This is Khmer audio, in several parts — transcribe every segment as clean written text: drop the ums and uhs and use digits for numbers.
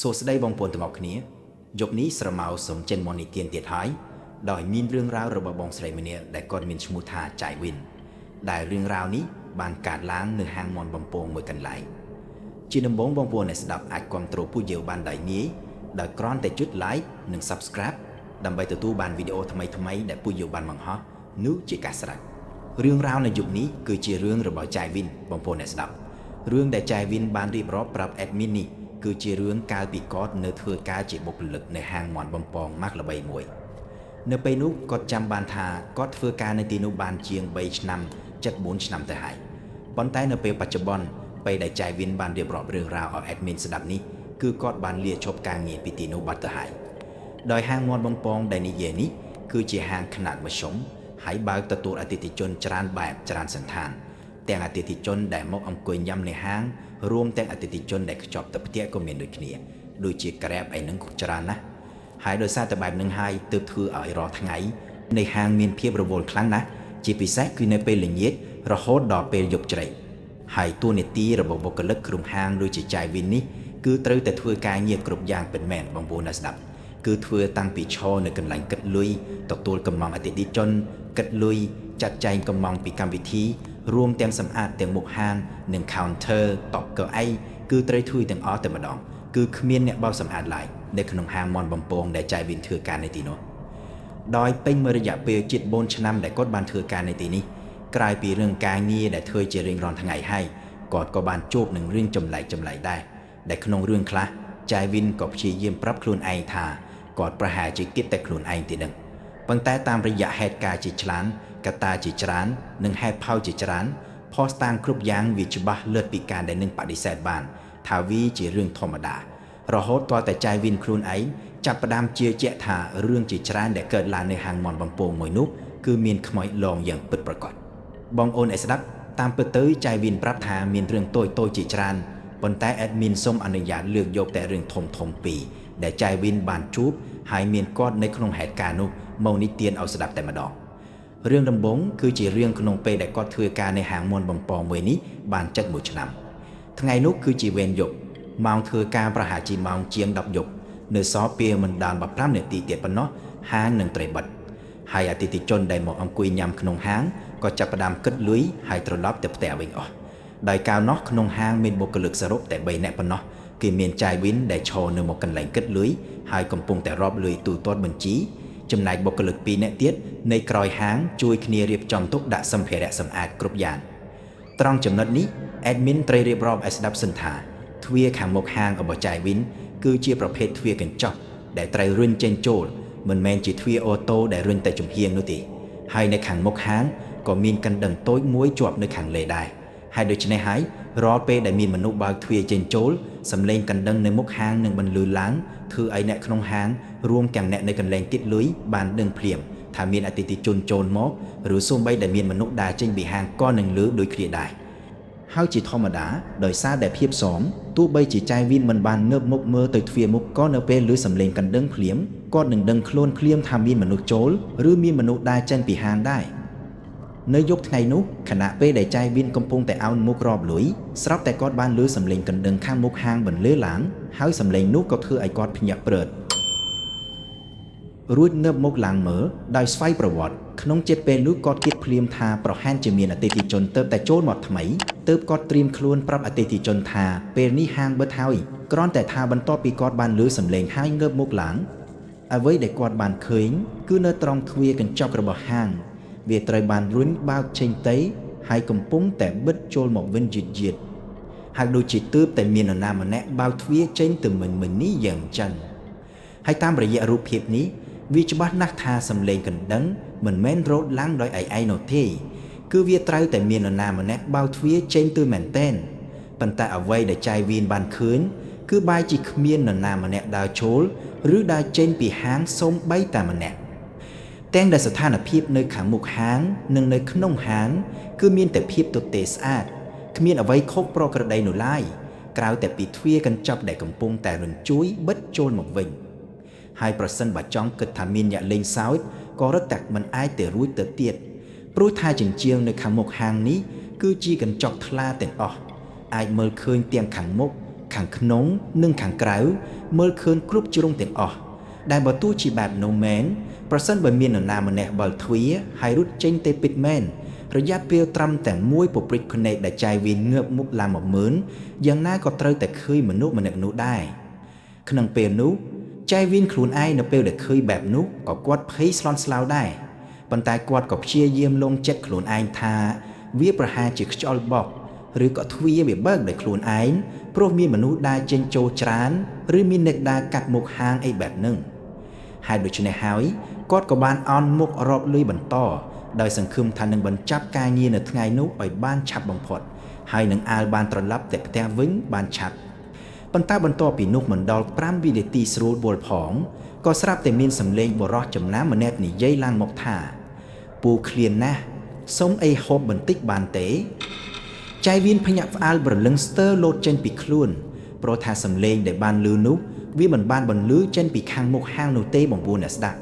សួស្តីបងប្អូនទាំងអស់គ្នាយប់នេះស្រមៅសូមចេញមកនិទានទៀតហើយដោយមានរឿងរ៉ាវរបស់បងស្រីម្នាក់ដែលគាត់មានឈ្មោះថាចៃវិនដែលរឿងរ៉ាវនេះបានកើតឡើងនៅហាងមន់បំពងមួយកន្លែងជាដំបូងបងប្អូនអ្នកស្ដាប់អាចគាំទ្រពួកយើងបានដោយងាយដោយគ្រាន់តែចុច like និង subscribe ដើម្បីទទួលបានវីដេអូថ្មីៗដែលពួកយើងបានបង្ហោះនោះជាការស្រេចរឿងរ៉ាវនៅយប់នេះគឺជារឿងរបស់ចៃវិនបងប្អូនអ្នកស្ដាប់រឿងដែលចៃវិនបានរៀបរាប់ប្រាប់ admin នេះគឺជារឿងកាលពីគាត់នៅធ្វើការជាបុគ្គលិកនៅហាងមន់បំពងម៉ាក់ល្បីមួយនៅពេលនោះគាត់ចាំបានថាគាត់ធ្វើការនៅទីនោះបានជាង3ឆ្នាំ74ឆ្នាំទៅហើយប៉ុន្តែនៅពេលបច្ចុប្បន្នពេលដែលចៃវិនបានរៀបរាប់រឿងរ៉ាវឲ្យ admin ស្ដាប់នេះគឺគាត់បានលាឈប់ការងារពីទីនោះបាត់ទៅហើយដោយហាងមន់បំពងដែលនិយាយនេះគឺជាហាងខ្នាតមធ្យមហើយបើកទទួលអតិថិជនច្រើនបែបច្រើនសន្តានទាំងអតិថិជនដែលមកអង្គុយញ៉ាំនៅហាងរួមទាំងអតិថិជនដែលខ្ជាប់ទៅផ្ទះក៏មានដូចគ្នាដូចជា Grab ឯនឹងច្រើនណាស់ហើយដោយសារតែបែបនឹងហើយទើបធ្វើឲ្យរាល់ថ្ងៃในហាងមានភាពរវល់ខ្លាំងណាស់ជាពិសេសគឺនៅពេលល្ងាចរហូតដល់ពេលយប់ជ្រៅហើយតួនាទីរបស់បុគ្គលិកក្នុងហាងដូចជាចៃវិននេះគឺត្រូវតែធ្វើការងារគ្រប់យ៉ាងពិតមែនបងប្អូនអ្នកស្ដាប់គឺធ្វើតាំងពីឈរនៅកន្លែងគិតលុយទទួលកំងអតិថិជនគិតលុយចាត់ចែងកំងពីកម្មវិធីរួមទាំងសម្អាតទាំងមុខហាងនិង counter តបកៅអីគឺត្រូវធ្វើទាំងអស់តែម្ដងគឺគ្មានអ្នកបោសសម្អាតឡើយនៅក្នុងហាងមន់បំពងដែលចៃវិនធ្វើការនៅទីនោះដោយពេញមួយរយៈពេលជិត4ឆ្នាំដែលគាត់បានធ្វើការនៅទីនេះក្រៅពីរឿងការងារដែលធ្វើជារៀងរាល់ថ្ងៃហើយគាត់ក៏បានជួបនឹងរឿងចម្លែកដែរដែលក្នុងរឿងខ្លះចៃវិនក៏ព្យាយាមប្រាប់ខ្លួនឯងថាគាត់ប្រហែលជាគិតតែខ្លួនឯងទេដឹងប៉ុន្តែតាមរយៈហេតុការណ៍ជាច្រើនកត្តាជាច្រើននិងហេតុផលជាច្រើនផុសតាងគ្រប់យ៉ាងវាច្បាស់លើសពីការដែលនឹងបដិសេធបានថាវាជារឿងធម្មតារហូតទាល់តែចៃវិនខ្លួនឯងចាប់ផ្ដើមជឿជាក់ថារឿងជាច្រើនដែលកើតឡើងនៅហាងមន់បំពងមួយនោះគឺមានខ្មោចលងយ៉ាងពិតប្រាកដបងអូនឯស្ដាប់តាមពិតទៅចៃវិនប្រាប់ថាមានរឿងតូចជាច្រើនប៉ុន្តែ admin សូមអនុញ្ញាតលើកយកតែរឿងធំពីរដែលចៃវិនបានជួបហើយមានគាត់នៅក្នុងហេតុការណ៍នោះមកនិទានឲ្យស្ដាប់តែម្ដងរឿងដំបូងគឺជារឿងក្នុងពេលដែលគាត់ធ្វើការនៅហាងមន់បំពងមួយនេះបានជិត1ឆ្នាំថ្ងៃនោះគឺជាវេនយប់ម៉ោងធ្វើការប្រហែលជាម៉ោងជាង10យប់នៅសល់ពេលមិនដល់15នាទីទៀតប៉ុណ្ណោះហាងនឹងត្រូវបិទហើយអតិថិជនដែលមកអង្គុយញ៉ាំក្នុងហាងក៏ចាប់ផ្ដើមគិតលុយហើយត្រឡប់ទៅផ្ទះវិញអស់ដោយកាលនោះក្នុងហាងមានបុគ្គលិកសរុបតែ3នាក់ប៉ុណ្ណោះគឺមានចៃវិនដែលឈរនៅមុខកន្លែងគិតលុយហើយកំពុងតែរាប់លុយទូទាត់បញ្ជីចំណែកបុគ្គលិក2នាក់ទៀតនៅក្រោយហាងជួយគ្នារៀបចំទុកដាក់សម្ភារៈសម្អាតគ្រប់យ៉ាងត្រង់ចំណុចនេះ admin ត្រូវរៀបរាប់ឲ្យស្ដាប់សិនថាទ្វារខាងមុខហាងរបស់ចៃវិនគឺជាប្រភេទទ្វារកញ្ចក់ដែលត្រូវរុញចេញចូលមិនមែនជាទ្វារអូតូដែលរុញតែចំហៀងនោះទេហើយនៅខាងមុខហាងក៏មានកណ្ដឹងតូចមួយជាប់នៅខាងលើដែរហើយដូច្នេះហើយរាល់ពេលដែលមានមនុស្សបើកទ្វារចេញចូលសំឡេងកណ្ដឹងនៅមុខហាងនឹងបន្លឺឡើងធ្វើឲ្យអ្នកក្នុងហាងរួមទាំងអ្នកនៅកន្លែងទៀតលុយបានដឹងភ្លាមថាមានអតិថិជនចូលមកឬសូម្បីតែមានមនុស្សដើរចេញពីហាងក៏នឹងលឺដូចគ្នាដែរហើយជាធម្មតាដោយសារតែភាពសមទោះបីជាចៃវិនមិនបានងើបមុខមើលទៅទ្វារមុខក៏នៅពេលឮសំឡេងកណ្ដឹងភ្លាមគាត់នឹងដឹងខ្លួនភ្លាមថាមានមនុស្សចូលឬមានមនុស្សដើរចេញពីហាងដែរនៅយប់ថ្ងៃនោះខណៈពេលដែលចៃវិនកំពុងតែអោនមុខរាប់លុយស្រាប់តែគាត់បានឮសំឡេងកណ្ដឹងខាងមុខហាងបន្លឺឡើងហើយសំឡេងនោះក៏ធ្វើឲ្យគាត់ភ្ញាក់ព្រឺតរួចងើបមុខឡើងមើលដោយស្វ័យប្រវត្តិក្នុងចិត្តពេលនោះគាត់គិតភ្លាមថាប្រហែលជាមានអតិថិជនទើបតែចូលមកថ្មីទើបគាត់ត្រៀមខ្លួនប្រាប់អតិថិជនថាពេលនេះហាងបិទហើយគ្រាន់តែថាបន្ទាប់ពីគាត់បានឮសំឡេងហើយងើបមុខឡើងអ្វីដែលគាត់បានឃើញគឺនៅត្រង់ទ្វារកញ្ចក់របស់ហាងវាត្រូវបានរុញបើកចេញទៅហើយកំពុងតែបិទចូលមកវិញយឺតហើយដូចជាទើបតែមាននរណាម្នាក់បើកទ្វារចេញទៅមិញនេះយ៉ាងចឹងហើយតាមរយៈរូបភាពនេះវាច្បាស់ណាស់ថាសំឡេងកណ្ដឹងមិនមែនរោទឡើងដោយឯងនោះទេគឺវាត្រូវតែមាននរណាម្នាក់បើកទ្វារចេញទៅមែនតែនប៉ុន្តែអ្វីដែលចៃវិនបានឃើញគឺបែរជាគ្មាននរណាម្នាក់ដើរចូលឬដើរចេញពីហាងសូម្បីតែម្នាក់ទាំងដែលស្ថានភាពនៅខាងមុខហាងនិងនៅក្នុងហាងគឺមានតែភាពទទេស្អាតគ្មានអ្វីខុសប្រក្រតីនោះឡើយក្រៅតែពីទ្វារកញ្ចក់ដែលកំពុងតែរញ្ជួយបិទចូលមកវិញហើយប្រសិនបើចង់គិតថាមានអ្នកលេងសើចក៏រត់តែមិនអាចទៅរួចទៅទៀតព្រោះថាជញ្ជាំងនៅខាងមុខហាងនេះគឺជាកញ្ចក់ថ្លាទាំងអស់អាចមើលឃើញទាំងខាងមុខ ខាងក្នុងនិងខាងក្រៅមើលឃើញគ្រប់ជ្រុងទាំងអស់ដែលបើទោះជាបែបនោះមែនប្រសិនបើមាននរណាម្នាក់បើកទ្វារហើយរត់ចេញទៅពិតមែនរយៈពេលត្រឹមតែមួយពព្រិចភ្នែកដែលចាយវាងើបមុខឡើងមកមើលយ៉ាងណាក៏ត្រូវតែឃើញមនុស្សម្នាក់នោះដែរក្នុងពេលនោះចាយវានខ្លួនឯងនៅពេលដែលឃើញបែបនោះក៏គាត់ភ័យស្លន់ស្លោដែរប៉ុន្តែគាត់ក៏ព្យាយាមលងចិត្តខ្លួនឯងថាវាប្រហែលជាខ្យល់បក់ឬក៏ទ្វារវាបើកដោយខ្លួនឯងព្រោះមានមនុស្សដើរចេញចូលច្រើនឬមានអ្នកដើរកាត់មុខហាងអីបែបហ្នឹងហើយដូច្នេះហើយគាត់ក៏បានអន់មុខរកលុយបន្តដោយសង្ឃឹមថានឹងបញ្ចប់ការងារនៅថ្ងៃនោះឲ្យបានឆាប់បំផុតហើយនឹងអាលបានត្រឡប់ទៅផ្ទះវិញបានឆាប់ប៉ុន្តែបន្ទាប់ពីនោះមិនដល់5វិនាទីស្រួលបួលផងក៏ស្រាប់តែមានសំឡេងបរោះចំណាំម្នាក់និយាយឡើងមកថាពូឃ្លានណាស់សុំអីហូបបន្តិចបានទេចៃវៀនភ្ញាក់ផ្អើលប្រលឹងស្ទើរលោតចេញពីខ្លួនព្រោះថាសំឡេងដែលបានឮនោះវាមិនបានបន្លឺចេញពីខាងមុខហាងនោះទេបងប្អូនអ្នកស្ដាប់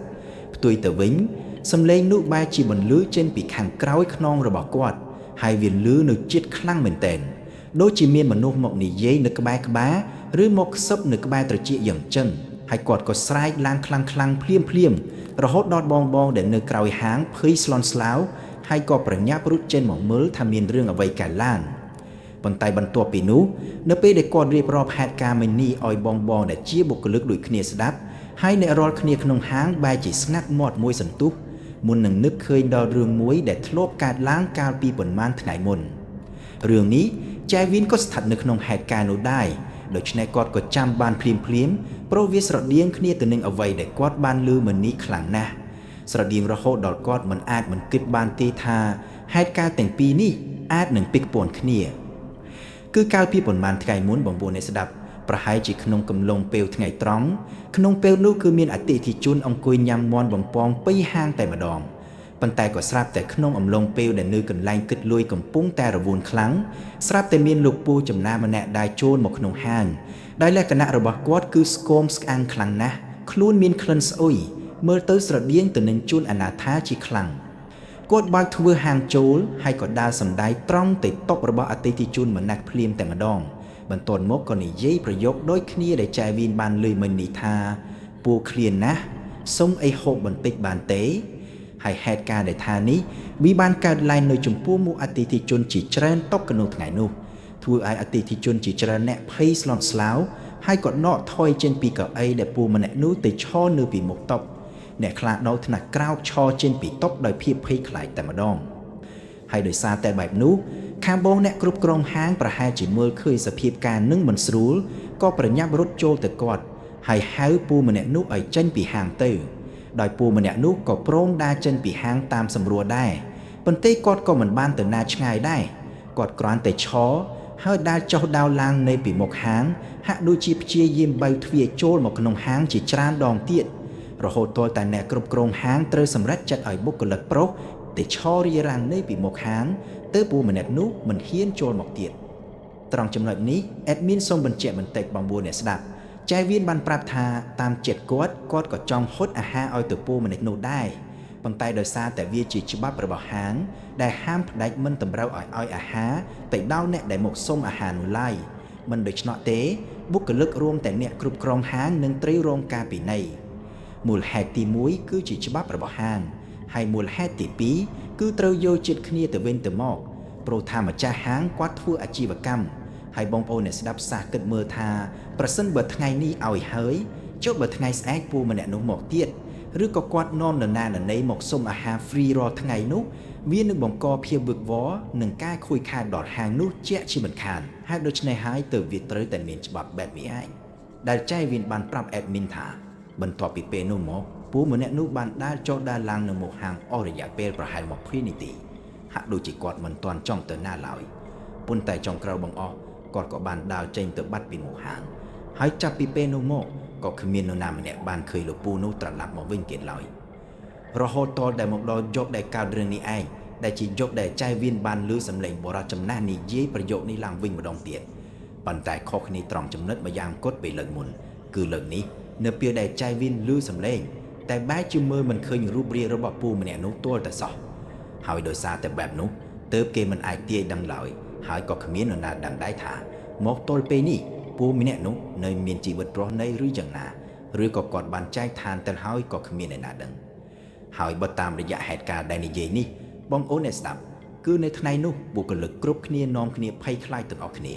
ផ្ទុយទៅវិញសំឡេងនោះបែរជាបន្លឺចេញពីខាងក្រោយខ្នងរបស់គាត់ហើយវាលឺនៅជិតខ្លាំងមែនទែនដូចជាមានមនុស្សមកនិយាយនៅក្បែរក្បាលឬមកខ្សឹបនៅក្បែរត្រចៀកយ៉ាងចឹងហើយគាត់ក៏ស្រែកឡើងខ្លាំងភ្លាមរហូតដល់បងដែលនៅក្រោយហាងភ័យស្លន់ស្លោហើយក៏ប្រញាប់រត់ចេញមកមើលថាមានរឿងអ្វីកើតឡើងប៉ុន្តែបន្ទាប់ពីនោះនៅពេលដែលគាត់រៀបរាប់ហេតុការណ៍មិញនេះឲ្យបងដែលជាបុគ្គលិកដូចគ្នាស្ដាប់ហើយអ្នករាល់គ្នាក្នុងហាងបែរជាស្ងាត់មាត់មួយសន្ទុះមុននឹងនឹកឃើញដល់រឿងមួយដែលធ្លាប់កើតឡើងកាលពីប៉ុន្មានថ្ងៃមុនរឿងនេះចៃវៀនក៏ស្ថិតនៅក្នុងហេតុការណ៍នោះដែរដូច្នេះគាត់ក៏ចាំបានភ្លាមព្រោះវាស្រដៀងគ្នាទៅនឹងអ្វីដែលគាត់បានឮមុននេះខ្លាំងណាស់ស្រដៀងរហូតដល់គាត់មិនអាចមិនគិតបានទេថាហេតុការណ៍ទាំងពីរនេះអាចនឹងពាក់ព័ន្ធគ្នាគឺកាលពីប៉ុន្មានថ្ងៃមុនបងប្អូនអ្នកស្ដាប់ប្រហែលជាក្នុងកំឡុងពេលថ្ងៃត្រង់ក្នុងពេលនោះគឺមានអតិថិជនអង្គុយញ៉ាំមាន់បំពងពីហាងតែម្ដងប៉ុន្តែក៏ស្រាប់តែក្នុងអំឡុងពេលដែលនៅកន្លែងគិតលួយកំពុងតែរវូនខ្លាំងស្រាប់តែមានលោកពូចំណាម្នាក់ដើរចូលមកក្នុងហាងដោយលក្ខណៈរបស់គាត់គឺស្គមស្កាំងខ្លាំងណាស់ខ្លួនមានក្លិនស្អុយមើលទៅស្រដៀងទៅនឹងជួនអនាថាជាខ្លាំងគាត់បើកធ្វើហាងចូលហើយក៏ដើរសំដាយត្រង់ទៅតុរបស់អតិថិជនម្នាក់ភ្លាមតែម្ដងបន្ទាប់មកក៏និយាយប្រយោគដូចគ្នាដែលចៃវីនបានលើមិញនេះថាពូឃ្លានណាស់សុំអីហូបបន្តិចបានទេហើយហេតុការណ៍ដែលថានេះវាបានកើតឡើងនៅចំពោះមុខអតិថិជនជាច្រើនតុក្នុងថ្ងៃនោះធ្វើឲ្យអតិថិជនជាច្រើនអ្នកភ័យស្លន់ស្លោហើយក៏ដកថយចេញពីកៅអីដែលពូម្នាក់នោះទៅឈរនៅពីមុខតុអ្នកខ្លះដល់ថ្នាក់ក្រោកឈរចេញពីតុដោយភាពភ័យខ្លាចតែម្ដងហើយដោយសារតែបែបនោះខាងបងអ្នកគ្រប់គ្រងហាងប្រហែលជាមើលឃើញសភាពការនឹងមិនស្រួលក៏ប្រញាប់រត់ចូលទៅគាត់ហើយហៅពូម្នាក់នោះឲ្យចេញពីហាងទៅដោយពូម្នាក់នោះក៏ព្រមដើរចេញពីហាងតាមសម្រួលដែរប៉ុន្តែគាត់ក៏មិនបានទៅណាឆ្ងាយដែរគាត់គ្រាន់តែឈរហើយដើរចុះដោលឡើងនៅពីមុខហាងហាក់ដូចជាព្យាយាមបើកទ្វារចូលមកក្នុងហាងជាច្រើនដងទៀតរហូតទាល់តែអ្នកគ្រប់គ្រងហាងត្រូវសម្រេចចិត្តឲ្យបុគ្គលិកប្រុសតែឈររារាំងនៅពីមុខហាងទើបពូម្នាក់នោះមិនហ៊ានចូលមកទៀតត្រង់ចំណុចនេះអេដមីនសូមបញ្ជាក់បន្តិចបងប្អូនអ្នកស្ដាប់ចៃវៀនបានប្រាប់ថាតាមចិត្តគាត់ក៏ចង់ហុតអាហារឲ្យទៅពូម្នាក់នោះដែរប៉ុន្តែដោយសារតែវាជាច្បាប់របស់ហាងដែលហាមផ្ដាច់មិនតម្រូវឲ្យអាហារទៅដល់អ្នកដែលមកសុំអាហារនោះឡើយមិនដូច្នោះទេបុគ្គលិករួមតែអ្នកគ្រប់គ្រងហាងនឹងត្រូវរងការពិន័យមូលហេតុទី1គឺជាច្បាប់របស់ហាងហើយមូលហេតុទី2គឺត្រូវយកចិត្តគ្នាទៅវិញទៅមកព្រោះថាម្ចាស់ហាងគាត់ធ្វើអាជីវកម្មហើយបងប្អូនអ្នកស្ដាប់សាសគិតមើលថាប្រសិនបើថ្ងៃនេះឲ្យហើយចុះបើថ្ងៃស្អែកពូម្នាក់នោះមកទៀតឬក៏គាត់នាំនរណាណីមកសុំអាហារ free រាល់ថ្ងៃនោះវានឹងបង្កភាពវឹកវរនិងការខូចខាតដល់ហាងនោះជាក់ជាមិនខានហើយដូច្នេះហើយទើបវាត្រូវតែមានច្បាប់បែបនេះឯងដែលចៃវៀនបានប្រាប់ admin ថាបន្ទាប់ពីពេលនោះមកពូម្នាក់នោះបានដើរចុះដើរឡើងនៅមុខហាងអស់រយៈពេលប្រហែល20នាទីហាក់ដូចជាគាត់មិនទាន់ចង់ទៅណាឡើយប៉ុន្តែចុងក្រោយបង្អស់គាត់ក៏បានដើរចេញទៅបាត់ពីមុខហាងហើយចាប់ពីពេលនោះមកក៏គ្មាននរណាម្នាក់បានឃើញលោកពូនោះត្រឡប់មកវិញទៀតឡើយរហូតតតែមកដល់យប់ដែលកើតរឿងនេះឯងដែលជាយប់ដែលចៃវៀនបានឮសំឡេងបរិសុទ្ធចំណាស់និយាយប្រយោគនេះឡើងវិញម្ដងទៀតប៉ុន្តែខុសគ្នាត្រង់ចំណុចម្យ៉ាងគត់ពីលើកមុនគឺលើកនេះនៅពេលដែលចៃវៀនឮសំឡេងតែបែរជាមើលមិនឃើញរូបរាងរបស់ពូម្នាក់នោះទាល់តែសោះហើយដោយសារតែបែបនោះទើបគេមិនអាចទាយដឹងឡើយហើយក៏គ្មាននរណាដឹងដែរថាមកទល់ពេលនេះព ពូម្នាក់នោះនៅមានជីវិតរស់នៅឬយ៉ាងណាឬក៏គាត់បានចែកឋានទៅហើយក៏គ្មានអ្នកណាដឹងហើយបើតាមរយៈហេតុការណ៍ដែលនិយាយនេះបងអូនអ្នកស្ដាប់គឺនៅថ្ងៃនោះបុគ្គលិកគ្រប់គ្នានាំគ្នាភ័យខ្លាចទាំងអស់គ្នា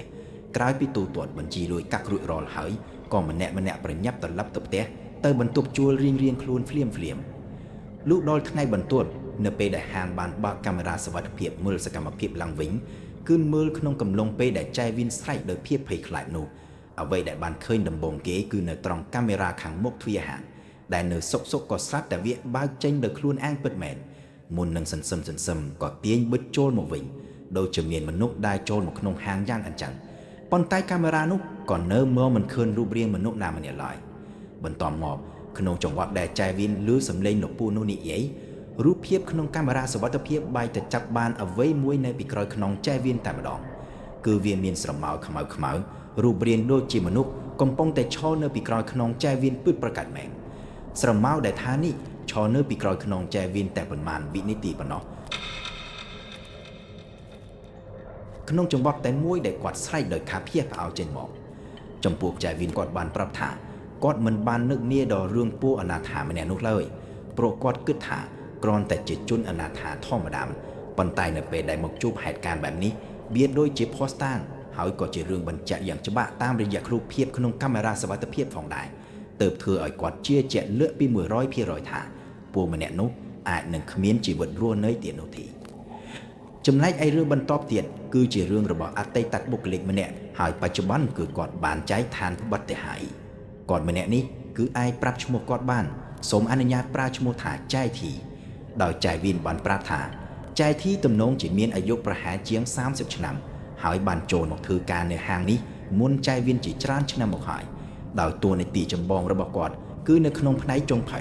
ក្រោយពីទូទាត់បញ្ជីលុយកាក់រួចរាល់ហើយក៏ម្នាក់ប្រញាប់ត្រឡប់ទៅផ្ទះទៅបន្ទប់ជួលរៀងខ្លួនភ្លាមលុះដល់ថ្ងៃបន្ទាប់នៅពេលដែលហាងបានបើកកាមេរ៉ាសុវត្ថិភាពមើលសកម្មភាពឡើងវិញគឺមើលក្នុងកំឡុងពេលដែលចែវីនស្រែកដោយភាពភ័យខ្លាចនោះអ្វីដែលបានឃើញដំបូងគេគឺនៅត្រង់កាមេរ៉ាខាងមុខទ្វារហាងដែលនៅសុកក៏ស្រាប់តែវាបើកចេញដោយខ្លួនឯងពិតមែនមុននឹងសន្សឹមក៏ទាញបិទចូលមកវិញដូចជាមានមនុស្សដែលចូលមកក្នុងហាងយ៉ាងអញ្ចឹងប៉ុន្តែកាមេរ៉ានោះក៏នៅមើលមិនឃើញរូបរាងមនុស្សណាម្នាក់ឡើយបន្ទាប់មកក្នុងចង្វាក់ដែលចែវីនឮសំឡេងលោកពូនោះនិយាយរូបភាពក្នុងកាមេរ៉ាសុវត្ថិភាពបែរទៅចាប់បានអ្វីមួយនៅពីក្រោយខ្នងចែវីនតែម្ដងគឺវាមានស្រមោលខ្មៅរូបរាងដូចជាមនុស្សកំពុងតែឈរនៅពីក្រោយខ្នងចែវីនពិតប្រកបមែនស្រមោលដែលថានេះឈរនៅពីក្រោយខ្នងចែវីនតែប៉ុន្មានវិនាទីប៉ុណ្ណោះក្នុងចង្វាក់តែមួយដែលគាត់ស្រែកដោយខាភៀសផ្អើលចេញមកចំពោះចែវីនគាត់បានប្រាប់ថាគាត់មិនបាននឹកនាដល់រឿងពួកអនាថាម្នាក់នោះឡើយព្រោះគាត់គិតថាគ្រាន់តែជាជនអនាថាធម្មតាប៉ុន្តែនៅពេលដែលមកជួបហេតុការណ៍បែបនេះវាដូចជាភ័ស្តុតាងហើយក៏ជារឿងបញ្ជាក់យ៉ាងច្បាស់តាមរយៈរូបភាពក្នុងកាមេរ៉ាសុវត្ថិភាពផងដែរទើបធ្វើឲ្យគាត់ជឿជាក់លើកពី 100% ថាពួកម្នាក់នោះអាចនឹងគ្មានជីវិតរស់នៅទៀតនោះទេចំណែកឯរឿងបន្តទៀតគឺជារឿងរបស់អតីតបុគ្គលិកម្នាក់ហើយបច្ចុប្បន្នគឺគាត់បានចែកឋានបတ်ទៅហើយគាត់ម្នាក់នេះគឺអាចប្រាប់ឈ្មោះគាត់បានសូមអនុញ្ញាតប្រើឈ្មោះថាចែធីដោយចែវីនបានប្រាប់ថាចែធីទំនងជាមានអាយុប្រហែលជាង30ឆ្នាំហើយបានចូលមកធ្វើការនៅហាងនេះមុនចែវីនជាច្រើនឆ្នាំមកហើយដោយតួនាទីចម្បងរបស់គាត់គឺនៅក្នុងផ្នែកចុងភៅ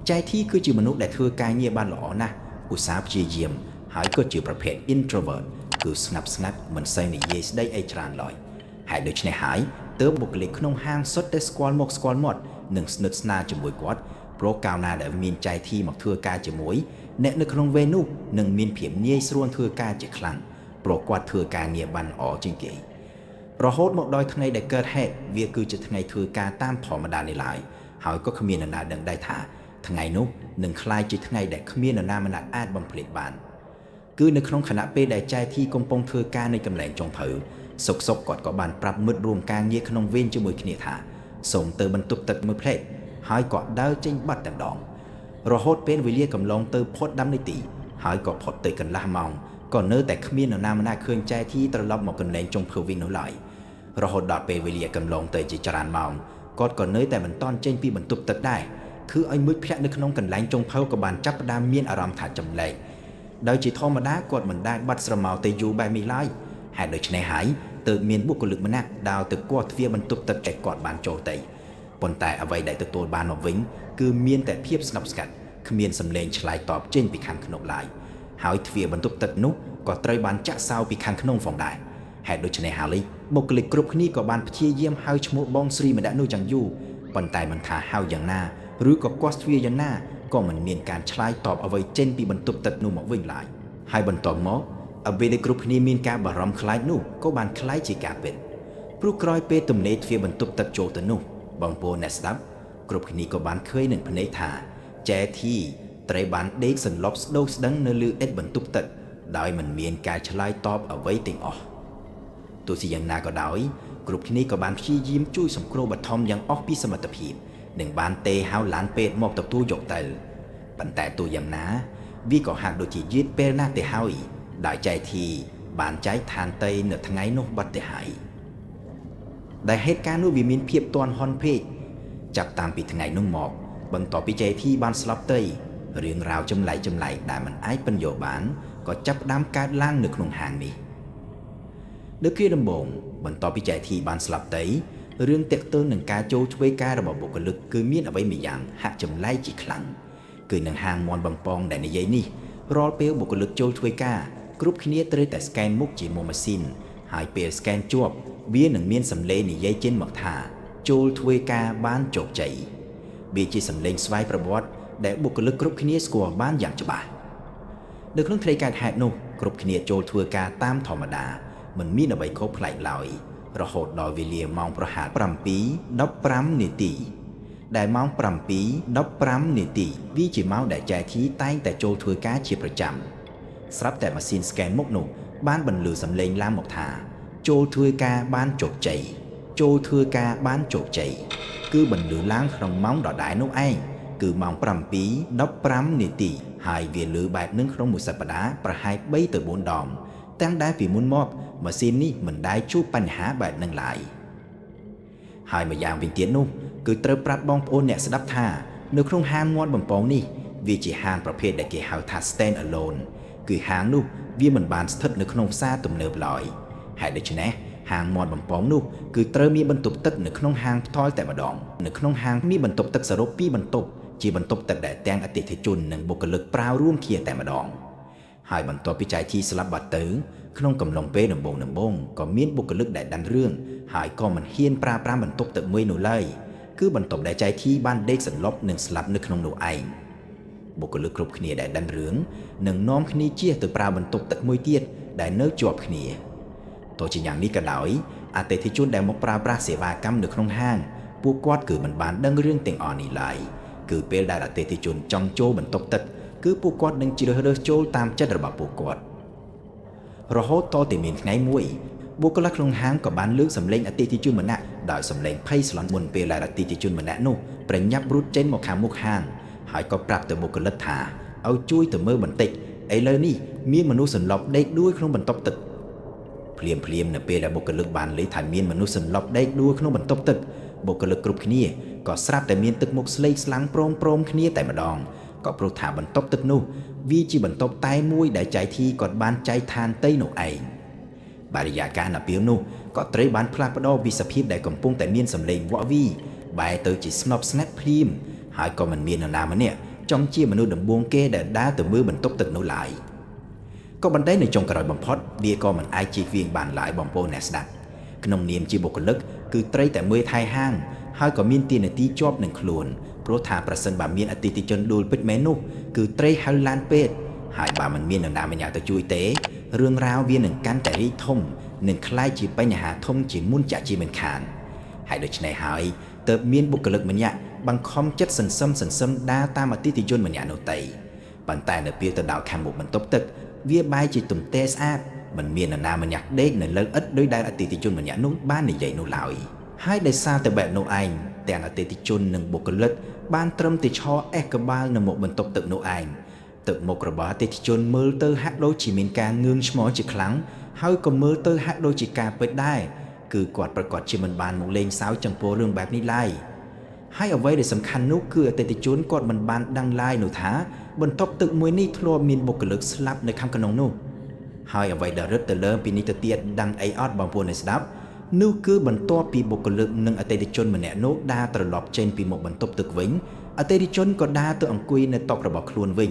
ចែធីគឺជាមនុស្សដែលធ្វើការងារបានល្អណាស់ឧស្សាហ៍ព្យាយាមហើយក៏ជាប្រភេទ introvert គឺស្ងាត់មិនសូវនិយាយស្ដីអីច្រើនឡើយហើយដូច្នេះហើយទើបបុគ្គលិកក្នុងហាងសុទ្ធតែស្គាល់មុខស្គាល់មាត់និងស្និទ្ធស្នាលជាមួយគាត់ព្រោះកាលណាដែលមានចែធីមកធ្វើការជាមួយអ្នកនៅក្នុងវេននោះនឹងមានភាពងាយស្រួលធ្វើការជាខ្លាំងព្រោះគាត់ធ្វើការងារបានល្អជាងគេរហូតមកដល់ថ្ងៃដែលកើតហេតុវាគឺជាថ្ងៃធ្វើការតាមធម្មតានេះឡើយហើយក៏គ្មាននរណាដឹងដែរថាថ្ងៃនោះនឹងក្លាយជាថ្ងៃដែលគ្មាននរណាម្នាក់អាចបំភ្លេចបានគឺនៅក្នុងខណៈពេលដែលចែធីកំពុងធ្វើការនៅកន្លែងចុងភៅសុកគាត់ក៏បានប្រាប់មិត្តរួមការងារក្នុងវេនជាមួយគ្នាថាសូមទៅបន្ទប់ទឹកមួយផ្លេតហើយក៏ដើរចេញបាត់តែម្ដងរហូតពេលវេលាកំឡុងទៅផុត10នាទីហើយក៏ផុតទៅកន្លះម៉ោងក៏នៅតែគ្មាននរណាម្នាក់ឃើញចែធីត្រឡប់មកកន្លែងចុងភៅវិញនោះឡើយរហូតដល់ពេលវេលាកំឡុងទៅជាច្រើនម៉ោងគាត់ក៏នៅតែមិនទាន់ចេញពីបន្ទប់ទឹកដែរគឺឲ្យមុជភ្លាក់នៅក្នុងកន្លែងចុងភៅក៏បានចាប់ផ្ដើមមានអារម្មណ៍ថាចម្លែកដោយជាធម្មតាគាត់មិនដែលបាត់ស្រមោលទៅយូរបែបនេះឡើយហើយដូច្នេះហើយទើបមានបុគ្គលិកម្នាក់ដើរទៅគាស់ទ្វារបន្ទប់ទឹកដែលគាត់បានចូលទៅប៉ុន្តែអ្វីដែលទទួលបានមកវិញគឺមានតែភាពស្ងប់ស្ងាត់គ្មានសំឡេងឆ្លើយតបចេញពីខាងក្នុងឡើយហើយទ្វារបន្ទប់ទឹកនោះក៏ត្រូវបានចាក់សោពីខាងក្នុងផងដែរហេតុដូច្នេះហើយបុគ្គលិកគ្រប់គ្នាក៏បានព្យាយាមហៅឈ្មោះបងស្រីម្នាក់នោះយ៉ាងយូរប៉ុន្តែមិនថាហៅយ៉ាងណាឬក៏គាស់ទ្វារយ៉ាងណាក៏មិនមានការឆ្លើយតបអ្វីចេញពីបន្ទប់ទឹកនោះមកវិញឡើយហើយបន្ទាប់មកអ្វីដែលគ្រប់គ្នាមានការបារម្ភខ្លាចនោះក៏បានคล้ายជាការពិតព្រោះក្រោយពេលទំនេរទ្វារបន្ទប់ទឹកចូលទៅនោះបងប្អូនអ្នកស្ដាប់គ្រប់គ្នាក៏បានឃើញនឹងភ្នែកថាចែធីត្រូវបានដេកសន្លប់ស្ដូកស្ដឹងនៅលើអិតបន្ទប់ទឹកដោយមិនមានការឆ្លើយតបអ្វីទាំងអស់ទោះជាយ៉ាងណាក៏ដោយគ្រប់គ្នាក៏បានព្យាយាមជួយសង្គ្រោះបឋមយ៉ាងអស់ពីសមត្ថភាពនិងបានទេហៅឡានពេទ្យមកទទួលយកទៅប៉ុន្តែទោះយ៉ាងណាវាក៏ហាក់ដូចជាយឺតពេលណាស់ទៅហើយដោយចែធីបានចែកឋានតីនៅថ្ងៃនោះបាត់ទៅហើយដែលហេតុការណ៍នោះវាមានភាពទាន់ហន់ពេកចាប់តាំងពីថ្ងៃនោះមកបន្ទាប់ពីចែធីបានស្លាប់ទៅរឿងរ៉ាវចម្លែកដែលមិនអាចពន្យល់បានក៏ចាប់ផ្ដើមកើតឡើងនៅក្នុងហាងនេះដូចជាដំបូងបន្ទាប់ពីចែធីបានស្លាប់ទៅរឿងតាក់ទងនឹងការចូលធ្វើការរបស់បុគ្គលិកគឺមានអ្វីមួយយ៉ាងហាក់ចម្លែកជាខ្លាំងគឺនឹងហាងមន់បំពងដែលនិយាយនេះរាល់ពេលបុគ្គលិកចូលធ្វើការគ្រប់គ្នាត្រូវតែស្កែនមុខជាមួយម៉ាស៊ីនហើយពេលស្កែនជាប់វានឹងមានសំឡេងនិយាយចេញមកថាចូលធ្វើការបានជោគជ័យវាជាសំឡេងស្វ័យប្រវត្តិដែលបុគ្គលិកគ្រប់គ្នាស្គាល់បានយ៉ាងច្បាស់នៅក្នុងថ្ងៃកើតហេតុនោះគ្រប់គ្នាចូលធ្វើការតាមធម្មតាមិនមានអ្វីខុសប្លែកឡើយ រហូតដល់វេលាម៉ោងប្រហែល7:15 នាទីដែលម៉ោង7:15 នាទីវាជាម៉ោងដែលចែកធីតែងតែចូលធ្វើការជាប្រចាំស្រាប់តែម៉ាស៊ីនស្កេនមុខនោះបានបន្លឺសំឡេងឡើងមកថាចូលធ្វើការបានជោគជ័យចូលធ្វើការបានជោគជ័យគឺបន្លឺឡើងក្នុងម៉ោងដដែលនោះឯងគឺម៉ោង7:15 នាទីហើយវាលឺបែបនឹងក្នុងមួយសប្តាហ៍ប្រហែល3 ទៅ 4 ដងទាំងដែលពីមុនមកម៉ាស៊ីននេះមិនដែលជួបបញ្ហាបែបនឹងឡើយហើយម្យ៉ាងវិញទៀតនោះគឺត្រូវប្រាប់បងប្អូនអ្នកស្ដាប់ថានៅក្នុងហាងមាត់បំពងនេះវាជាហាងប្រភេទដែលគេហៅថា stand alone គឺហាងនោះវាមិនបានស្ថិតនៅក្នុងផ្សារទំនើបឡើយហើយដូច្នេះហាងមាត់បំពងនោះគឺត្រូវមានបន្ទប់ទឹកនៅក្នុងហាងផ្ទាល់តែម្ដងនៅក្នុងហាងមានបន្ទប់ទឹកសរុប2បន្ទប់ជាបន្ទប់ទឹកដែលទាំងអតិថិជននិងបុគ្គលិកប្រើរួមគ្នាតែម្ដងហើយបន្ទាប់ពីចែកធីស្លាប់បាត់ទៅក្នុងកំឡុងពេលដំបូងក៏មានបុគ្គលិកដែលដាន់រឿងហើយក៏មិនហ៊ានប្រើប្រាស់បន្ទប់ទឹកមួយនោះឡើយគឺបន្ទប់ដែលចែកធីបានដេកសន្លប់និងស្លាប់នៅក្នុងនោះឯងបុគ្គលិកគ្រប់គ្នាដែលដាន់រឿងនឹងនាំគ្នាជៀសទៅប្រើបន្ទប់ទឹកមួយទៀតដែលនៅជាប់គ្នាទោះជាយ៉ាងនេះក៏ដោយអតិថិជនដែលមកប្រើប្រាស់សេវាកម្មនៅក្នុងហាងពួកគាត់គឺមិនបានដឹងរឿងទាំងអស់នេះឡើយគឺពេលដែលអតិថិជនចង់ចូលបន្ទប់ទឹកគឺពួកគាត់នឹងជ្រើសរើសចូលតាមចិត្តរបស់ពួកគាត់រហូតតទៅមានថ្ងៃមួយបុគ្គលិកក្នុងហាងក៏បានលើកសម្លេងអតិថិជនម្នាក់ដោយសម្លេងភ័យស្លន់មុនពេលដែលអតិថិជនម្នាក់នោះប្រញាប់រត់ចេញមកខាងមុខហាងហើយក៏ប្រាប់ទៅបុគ្គលិកថាឲ្យជួយទៅមើលបន្តិចឥឡូវនេះមានមនុស្សសន្លប់ដេកដួលក្នុងបន្ទប់ទឹកភ្លាមនៅពេលដែលបុគ្គលិកបានលេចថាមានមនុស្សសន្លប់ដេកដួលក្នុងបន្ទប់ទឹកបុគ្គលិកគ្រប់គ្នាក៏ស្រាប់តែមានទឹកមុខស្លេកស្លាំងព្រមគ្នាតែម្ដងក៏ព្រោះថាបន្ទប់ទឹកនោះវាជាបន្ទប់តែមួយដែលចៃធីគាត់បានចែកឋានតីនោះឯងបរិយាកាសនៅពេលនោះក៏ត្រូវបានផ្លាស់ប្ដូរពីសភាពដែលកំពុងតែមានសម្លេងវក់វីបែរទៅជាស្នប់ស្ងាត់ភ្លាមហើយក៏មិនមាននរណាម្នាក់ចង់ជាមនុស្សដំបូងគេដែលដើរទៅមើលបន្ទប់ទឹកនោះឡើយក៏បណ្ដេញនៅចុងក្រោយបំផុតវាក៏មិនអាចជៀសវាងបានឡើយបងប្អូនអ្នកស្ដាប់ក្នុងនាមជាបុគ្គលិកគឺត្រូវតែមើលថែហាងហើយក៏មានទានាទីជាប់នឹងខ្លួនព្រោះថាប្រសិនបើមានអតិថិជនដួលពិតមែននោះគឺត្រូវហៅឡានពេទ្យហើយបើមិនមាននរណាម្នាក់ទៅជួយទេរឿងរ៉ាវវានឹងកាន់តែរីកធំនិងក្លាយជាបញ្ហាធំជាមុនចាក់ជាមិនខានហើយដូច្នេះហើយទើបមានបុគ្គលិកម្នាក់បង្ខំចិត្តសន្សឹមដើរតាមអតិថិជនម្នាក់នោះទៅប៉ុន្តែនៅពេលទៅដល់ខាងមុខបន្ទប់ទឹកវាបែរជាទំទេស្អាតមិនមាននរណាម្នាក់ដេកនៅលើឥដ្ឋដោយដែលអតិថិជនម្នាក់នោះបាននិយាយនោះឡើយហើយដោយសារតែបែបនោះឯងទាំងអតិថិជននិងបុគ្គលិកបានត្រឹមតែឈរអេះក្បាលនៅមុខបន្ទប់ទឹកនោះឯងទឹកមុខរបស់អតិថិជនមើលទៅហាក់ដូចជាមានការងឿងឆ្មោះជាខ្លាំងហើយក៏មើលទៅហាក់ដូចជាការពិតដែរគឺគាត់ប្រកាសជាមិនបានមកលេងសើចចំពោះរឿងបែបនេះឡើយហើយអ្វីដែលសំខាន់នោះគឺអតិថិជនគាត់មិនបានដឹងឡើយនោះថាបន្ទប់ទឹកមួយនេះធ្លាប់មានបុគ្គលិកស្លាប់នៅខាងក្នុងនោះហើយអ្វីដែលរឹតទៅលើពីនេះទៅទៀតដឹងអីអត់បងប្អូនអ្នកស្ដាប់នោះគឺបន្ទាប់ពីបុគ្គលិកនិងអតិថិជនម្នាក់នោះដើរត្រឡប់ចេញពីមុខបន្ទប់ទឹកវិញអតិថិជនក៏ដើរទៅអង្គុយនៅតុរបស់ខ្លួនវិញ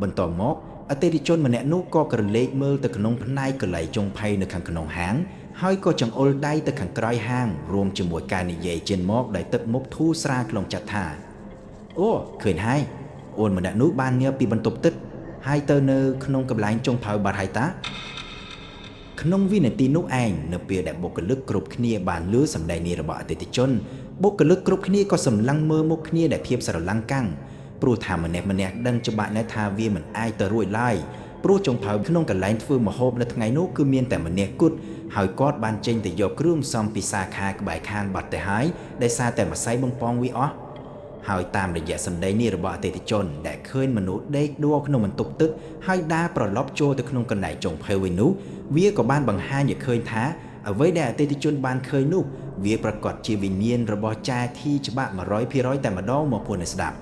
បន្ទាប់មកអតិថិជនម្នាក់នោះក៏ក្រឡេកមើលទៅក្នុងផ្នែកកន្លែងចុងភ័យនៅខាងក្នុងហាងហើយក៏ចង្អុលដៃទៅខាងក្រោយហាងរួមជាមួយការនិយាយចេញមកដោយទឹកមុខធូរស្រាលក្នុងចិត្តថាអូឃើញហើយអូនម្នាក់នោះបានញើសពីបន្ទប់ទឹកហើយទៅនៅក្នុងកន្លែងចុងភៅបាត់ហើយតាក្នុងវិនាទីនោះឯងនៅពេលដែលបុគ្គលិកគ្រប់គ្នាបានលឺសម្ដែងនេះរបស់អតិថិជនបុគ្គលិកគ្រប់គ្នាក៏សម្លឹងមើលមុខគ្នាដែលភាពស្រឡាំងកាំងព្រោះថាម្នាក់ដឹងច្បាស់ណាស់ថាវាមិនអាចទៅរួចឡើយព្រោះចុងភៅក្នុងកន្លែងធ្វើម្ហូបនៅថ្ងៃនោះគឺមានតែម្នាក់គត់ហើយគាត់បានចេញទៅយកគ្រឿងផ្សំពីសាខាក្បែរខាងបាត់ទៅហើយដោយសារតែម្សៅបំពងវាអស់ហើយតាមរយៈសម្ដីនេះរបស់អតិថិជនដែលឃើញមនុស្សដេកដួលក្នុងបន្ទប់ទឹកហើយដើរប្រឡប់ចូលទៅក្នុងកន្លែងចុងភៅវិញនោះវាក៏បានបង្ហាញឲ្យឃើញថាអ្វីដែលអតិថិជនបានឃើញនោះវាប្រកាសជាវិញ្ញាណរបស់ចាធីច្បាស់ 100% តែម្ដងមកពុនស្ដាប់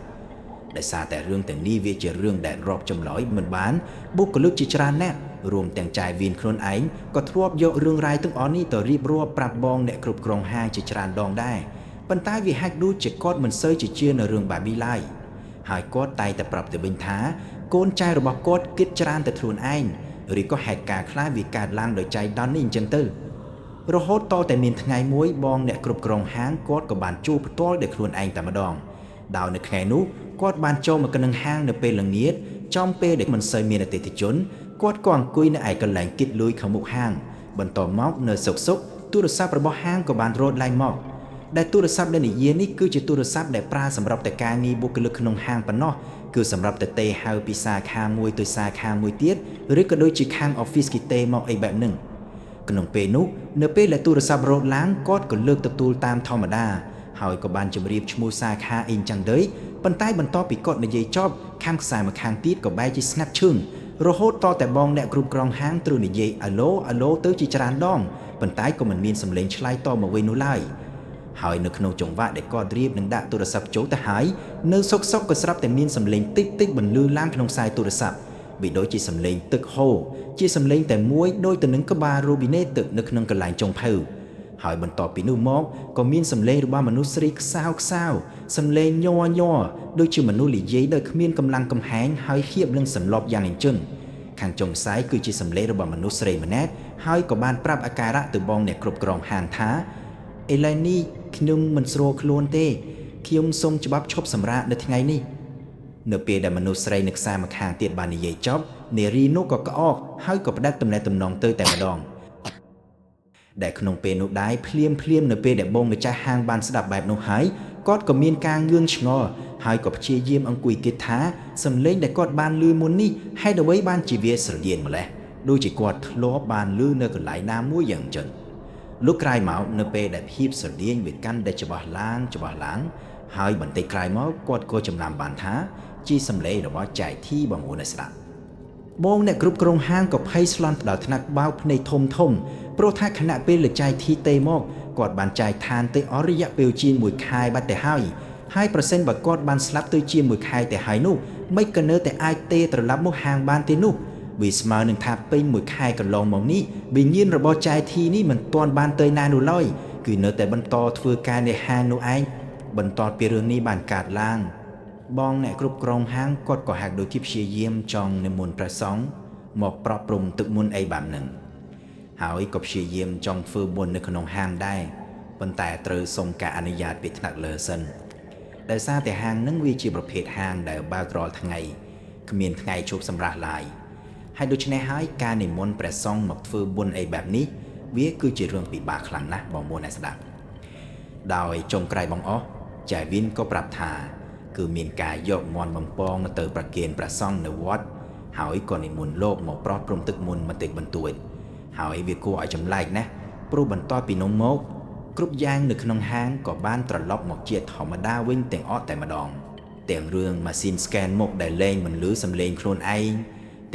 ដោយសារតែរឿងទាំងនេះវាជារឿងដែលរាប់ចម្លើយមិនបានបុគ្គលិកជាច្រើនណាស់រួមទាំងចាយវៀនខ្លួនឯងក៏ធ្លាប់យករឿងរ៉ាវទាំងអស់នេះទៅរៀបរាប់ប្រាប់បងអ្នកគ្រប់គ្រងហាងជាច្រើនដងដែរប៉ុន្តែវាហាក់ដូចជាគាត់មិនសូវជាជឿនៅរឿងបែបនេះឡើយហើយគាត់តែងតែប្រាប់ទៅវិញថាកូនចៅរបស់គាត់គិតច្រើនតែខ្លួនឯងឬក៏ហេតុការណ៍ខ្លះវាកើតឡើងដោយចៃដន្យនេះអញ្ចឹងទៅរហូតតតែមានថ្ងៃមួយបងអ្នកគ្រប់គ្រងហាងគាត់ក៏បានជួបផ្ទាល់ដោយខ្លួនឯងតែម្ដងដោយនៅថ្ងៃនោះគាត់បានចូលមកក្នុងហាងនៅពេលល្ងាចចំពេលដែលមិនសូវមានអតិថិជនគាត់ក៏អង្គុយនៅឯកន្លែងគិតលុយខាងមុខហាងបន្តមកនៅសុក ទូរស័ព្ទរបស់ហាងក៏បានរត់ឡើងមកដែលទូរស័ព្ទដែលនិយាយនេះគឺជាទូរស័ព្ទដែលប្រើសម្រាប់តែការងារបុគ្គលិកក្នុងហាងប៉ុណ្ណោះគឺសម្រាប់តែទេហៅពីសាខាមួយទៅសាខាមួយទៀតឬក៏ដូចជាខាង office គេទេមកអីបែបហ្នឹងក្នុងពេលនោះនៅពេលដែលទូរស័ព្ទរត់ឡើងគាត់ក៏លើកទទួលតាមធម្មតាហើយក៏បានជម្រាបឈ្មោះសាខាអីចឹងដែរប៉ុន្តែបន្ទាប់ពីគាត់និយាយចប់ខាងខ្សែមកខាងទៀតក៏បែរជាស្ងាត់ឈឹងរហូតតតែបងអ្នកគ្រប់គ្រងហាងត្រូវនិយាយអាឡូអាឡូទៅជាច្រើនដងប៉ុន្តែក៏មិនមានសម្លេងឆ្លើយតបមកវិញនោះឡើយហើយនៅក្នុងចង្វាក់ដែលគាត់រៀបនឹងដាក់ទូរស័ព្ទចូលទៅហើយនៅសុកក៏ស្រាប់តែមានសម្លេងតិចបន្លឺឡើងក្នុងខ្សែទូរស័ព្ទវាដូចជាសម្លេងទឹកហូរជាសម្លេងតែមួយដូចទៅនឹងក្បាលរ៉ូប៊ីណេទឹកនៅក្នុងកន្លែងចុងភៅហើយបន្ទាប់ពីនោះមកក៏មានសម្លេងរបស់មនុស្សស្រីខ្សោសម្លេងញ័រដូចជាមនុស្សនិយាយដោយគ្មានកម្លាំងកំហែងហើយហៀបនឹងសន្លប់យ៉ាងអញ្ចឹងខាងចុងខ្សែគឺជាសម្លេងរបស់មនុស្សស្រីម្នាក់ហើយក៏បានប្រាប់អាការៈទៅបងអ្នកគ្រប់គ្រងហាងថាអេឡែននេះខ្ញុំមិនស្រួលខ្លួនទេខ្ញុំសូមច្បាប់ឈប់សម្រាកនៅថ្ងៃនេះនៅពេលដែលមនុស្សស្រីនៅខ្សែម្ខាងទៀតបាននិយាយចប់នារីនោះក៏ក្អកហើយក៏ផ្ដាច់ទំនាក់ទំនងទៅតែម្ដងដែលក្នុងពេលនោះដែរភ្លាមនៅពេលដែលបងម្ចាស់ហាងបានស្ដាប់បែបនោះហើយគាត់ក៏មានការងឿងឆ្ងល់ហើយក៏ព្យាយាមអង្គុយគិតថាសំឡេងដែលគាត់បានឮមុននេះហេតុអ្វីបានជាវាស្រដៀងម្ល៉េះដូចជាគាត់ធ្លាប់បានឮនៅកន្លែងណាមួយយ៉ាងចឹងលោកក្រោយមកនៅពេលដែលភាពស្រដៀងវាកាន់តែច្បាស់ឡើងហើយបន្តិចក្រោយមកគាត់ក៏ចំណាំបានថាជាសំឡេងរបស់ចែកធីបងប្អូនស្ដាប់បងអ្នកគ្រប់គ្រងហាងក៏ភ័យស្លន់ដល់ថ្នាក់បោកភ្នែកធំព្រោះថាខណៈពេលលោកចែកធីទេមកគាត់បានចែកឋានទៅអស់រយៈពេលជាង1ខែបាត់ទៅហើយប្រសិនបើគាត់បានស្លាប់ទៅជាង1ខែទៅហើយនោះមិនក៏នៅតែអាចទេត្រឡប់មកហាងបានទេនោះវាស្មើនឹងថាពេញ1ខែកន្លងមកនេះវិញ្ញាណរបស់ចែកធីនេះមិនទាន់បានទៅណានោះឡើយគឺនៅតែបន្តធ្វើការនៅហាងនោះឯងបន្ទាប់ពីរឿងនេះបានកើតឡើងបងអ្នកគ្រប់គ្រងហាងគាត់ក៏ហាក់ដូចជាព្យាយាមចង់និមន្តព្រះសង្ឃមកប្រប់ព្រំទឹកមុនអីបែបហ្នឹងហើយក៏ព្យាយាមចង់ធ្វើបុណ្យនៅក្នុងហាងដែរប៉ុន្តែត្រូវសុំការអនុញ្ញាតពីថ្នាក់លើសិនដោយសារតែហាងហ្នឹងវាជាប្រភេទហាងដែលបើករាល់ថ្ងៃគ្មានថ្ងៃជប់សម្រាប់ឡើយហើយដូច្នេះហើយការនិមន្តព្រះសង្ឃមកធ្វើបុណ្យអីបែបនេះវាគឺជារឿងពិបាកខ្លាំងណាស់បងប្អូនអ្នកស្ដាប់ដោយចុងក្រោយបងអស់ចែវិនក៏ប្រាប់ថាគឺមានការយកមន្តបំពងទៅប្រគេនព្រះសង្ឃនៅវត្តហើយក៏និមន្តលោកមកប្រោះព្រំទឹកមុនបន្តិចបន្តួចហើយវាគួរឲ្យចម្លែកណាស់ព្រោះបន្ទាប់ពីនោះមកគ្រប់យ៉ាងនៅក្នុងហាងក៏បានត្រឡប់មកជាធម្មតាវិញទាំងអស់តែម្ដងទាំងរឿងម៉ាស៊ីន scan មុខដែលលែងមិនឮសំឡេងខ្លួនឯង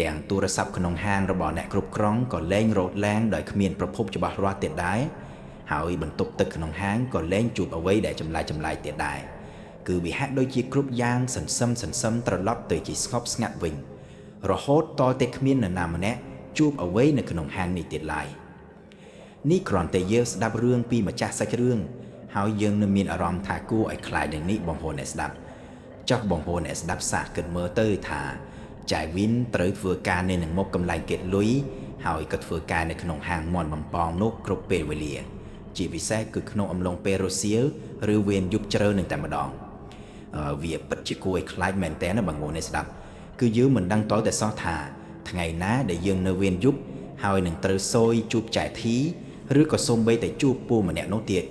ទាំងទូរស័ព្ទក្នុងហាងរបស់អ្នកគ្រប់គ្រងក៏លែងរត់ឡើងដោយគ្មានប្រភពច្បាស់លាស់ទៀតដែរហើយបន្ទប់ទឹកក្នុងហាងក៏លែងជួបអ្វីដែលចម្លែកទៀតដែរគឺវាហាក់ដូចជាគ្រប់យ៉ាងសន្សឹមត្រឡប់ទៅជាស្ងប់ស្ងាត់វិញរហូតតតែគ្មាននរណាម្នាក់ជួបអ្វីនៅក្នុងហាងនេះទៀតឡើយនេះគ្រាន់តែយើងស្ដាប់រឿងពីម្ចាស់សាច់រឿងហើយយើងនឹងមានអារម្មណ៍ថាគួរឲ្យខ្លាចនឹងនេះបងប្អូនអ្នកស្ដាប់ចុះបងប្អូនអ្នកស្ដាប់សាកគិតមើលទៅថាចៃវិនត្រូវធ្វើការនៅនឹងមុខកន្លែងកេតលុយហើយក៏ធ្វើការនៅក្នុងហាងមន់បំពងនោះគ្រប់ពេលវេលាជាពិសេសគឺក្នុងអំឡុងពេលរសៀលឬវេនយប់ជ្រៅនឹងតែម្ដងវាពិតជាគួរឲ្យខ្លាចមែនតើបងប្អូនអ្នកស្ដាប់គឺយើងមិនដឹងតតែសោះថាថ្ងៃណាដែលយើងនៅវេនយប់ហើយនឹងត្រូវសយជួបចែកធីឬក៏សូម្បីតែជួបពូម្នាក់នោះទៀត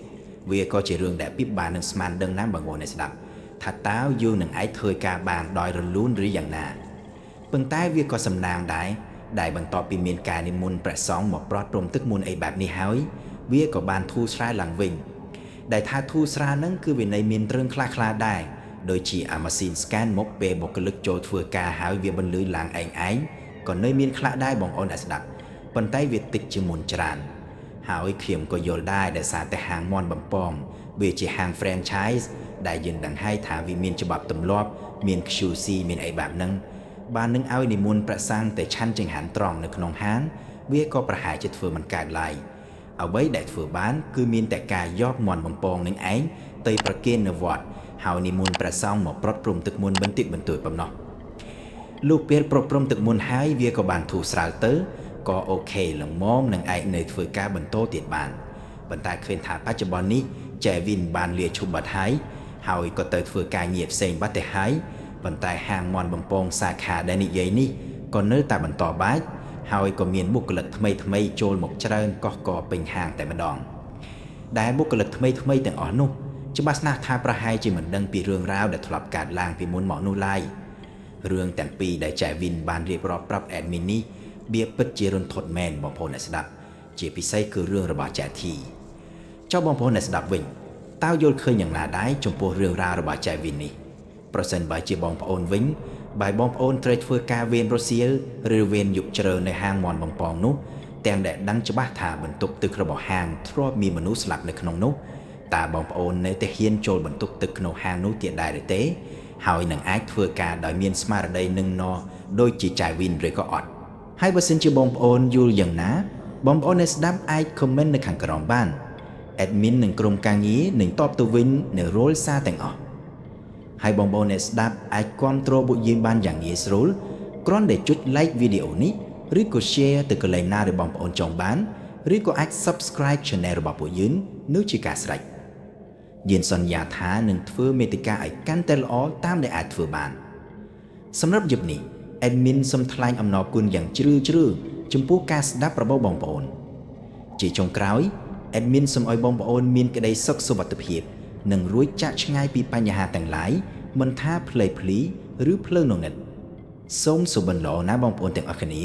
វាក៏ជារឿងដែលពិបាកនឹងស្មានដឹងណាបងប្អូនអ្នកស្ដាប់ថាតើយើងនឹងអាចធ្វើការបានដោយរលូនឬយ៉ាងណាប៉ុន្តែវាក៏សំណាងដែរដែលបន្ទាប់ពីមានការនិមន្តព្រះសង្ឃមកប្រោះព្រំទឹកមុនអីបែបនេះហើយវាក៏បានធូរស្រាលឡើងវិញដែលថាធូរស្រាលហ្នឹងគឺវានៃមានរឿងខ្លះដែរដូចជាអាម៉ាស៊ីន scan មកពេលបុគ្គលិកចូលធ្វើការហើយវាបន្លឺឡើងឯងក៏នៅមានខ្លះដែរបងប្អូនអ្នកស្ដាប់ប៉ុន្តែវាតិចជាងមុនច្រើនហើយខ្ញុំក៏យល់ដែរដោយសារតែហាងមន់បំពងវាជាហាង franchise ដែលយើងដឹងហើយថាវាមានច្បាប់ទម្លាប់មាន QC មានអីបែបហ្នឹងបាននឹងឲ្យនិមន្តព្រះសង្ឃតែឆាន់ចង្ហាន់ត្រង់នៅក្នុងហាងវាក៏ប្រហែលជាធ្វើមិនកើតឡើយអ្វីដែលធ្វើបានគឺមានតែការយកមន់បំពងនឹងឯងទៅប្រគេននៅវត្តហើយនិមន្តព្រះសង្ឃមកប្រត់ព្រំទឹកមុនបន្តិចបន្តួចប៉ុណ្ណោះលុះពេលប្រត់ព្រំទឹកមុនហើយវាក៏បានធូរស្រាលទៅក៏អូខេល្មមនឹងឯងនៅធ្វើការបន្តទៀតបានប៉ុន្តែឃើញថាបច្ចុប្បន្ននេះចែវិនបានលាឈប់បាត់ហើយក៏ទៅធ្វើការងារផ្សេងបាត់ទៅហើយប៉ុន្តែហាងមន់បំពងសាខាដែលនិយាយនេះក៏នៅតែបន្តបាច់ហើយក៏មានបុគ្គលិកថ្មីចូលមកច្រើនកុះកពេញហាងតែម្ដង ដែលបុគ្គលិកថ្មីៗទាំងអស់នោះច្បាស់ណាស់ថាប្រហែលជាមិនដឹងពីរឿងរ៉ាវដែលធ្លាប់កើតឡើងពីមុនមកនោះឡើយរឿងទាំងពីរដែលចែវិនបានរៀបរាប់ប្រាប់ admin នេះវាពិតជារន្ធត់មែនបងប្អូនអ្នកស្ដាប់ជាពិសេសគឺរឿងរបស់ចែធីចុះបងប្អូនអ្នកស្ដាប់វិញតើយល់ឃើញយ៉ាងណាដែរចំពោះរឿងរ៉ាវរបស់ចែវិននេះប្រសិនបើជាបងប្អូនវិញបើបងប្អូនត្រូវធ្វើការវេនរសៀលឬវេនយប់ជ្រៅនៅហាងមន់បំពងនោះទាំងដែលដឹងច្បាស់ថាបន្ទប់ទឹករបស់ហាងធ្លាប់មានមនុស្សស្លាប់នៅក្នុងនោះតើបងប្អូននៅតែហ៊ានចូលបន្ទប់ទឹកក្នុងហាងនោះទៀតដែរឬទេហើយនឹងអាចធ្វើការដោយមានស្មារតីនឹងណដូចជាចៅវិនឬក៏អត់ហើយបើសិនជាបងប្អូនយល់យ៉ាងណាបងប្អូនអ្នកស្ដាប់អាច comment នៅខាងក្រោមបាន admin និងក្រុមការងារនឹងតបទៅវិញនៅរាល់សារទាំងអស់ហើយបងប្អូនអ្នកស្ដាប់អាចគាំទ្រពួកយើងបានយ៉ាងងាយស្រួលគ្រាន់តែចុច like វីដេអូនេះឬក៏ share ទៅកន្លែងណាដែលបងប្អូនចង់បានឬក៏អាច subscribe channel របស់ពួកយើងនោះជាការស្រេចយើងសន្យាថានឹងធ្វើមេតិកាឲ្យកាន់តែល្អតាមដែលអាចធ្វើបានសម្រាប់យប់នេះ admin សូមថ្លែងអំណរគុណយ៉ាងជ្រាលជ្រៅចំពោះការស្ដាប់របស់បងប្អូនជាចុងក្រោយ admin សូមឲ្យបងប្អូនមានក្តីសុខសុវត្ថិភាពនិងរួចចាកឆ្ងាយពីបញ្ហាទាំងឡាយមិនថាផ្លេកភ្លីឬភ្លើងងងឹតសូមសុបិនល្អណាបងប្អូនទាំងអស់គ្នា